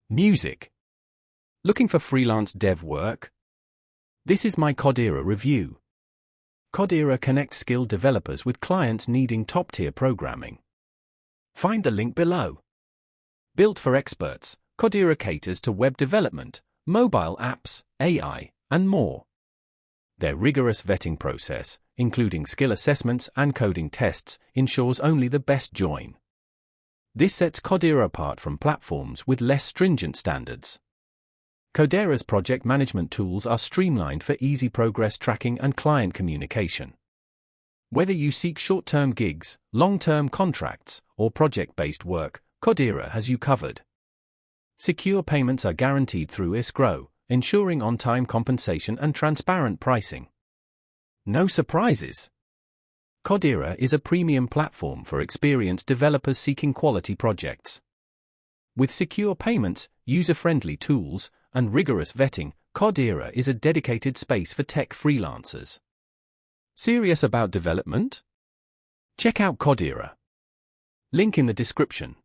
Music. Looking for freelance dev work? This is my Codersera review. Codersera connects skilled developers with clients needing top-tier programming. Find the link below. Built for experts, Codersera caters to web development, mobile apps, AI, and more. Their rigorous vetting process, including skill assessments and coding tests, ensures only the best join. This sets Codersera apart from platforms with less stringent standards. Codersera's project management tools are streamlined for easy progress tracking and client communication. Whether you seek short-term gigs, long-term contracts, or project-based work, Codersera has you covered. Secure payments are guaranteed through escrow, ensuring on-time compensation and transparent pricing. No surprises. Codersera is a premium platform for experienced developers seeking quality projects. With secure payments, user-friendly tools, and rigorous vetting, Codersera is a dedicated space for tech freelancers. Serious about development? Check out Codersera. Link in the description.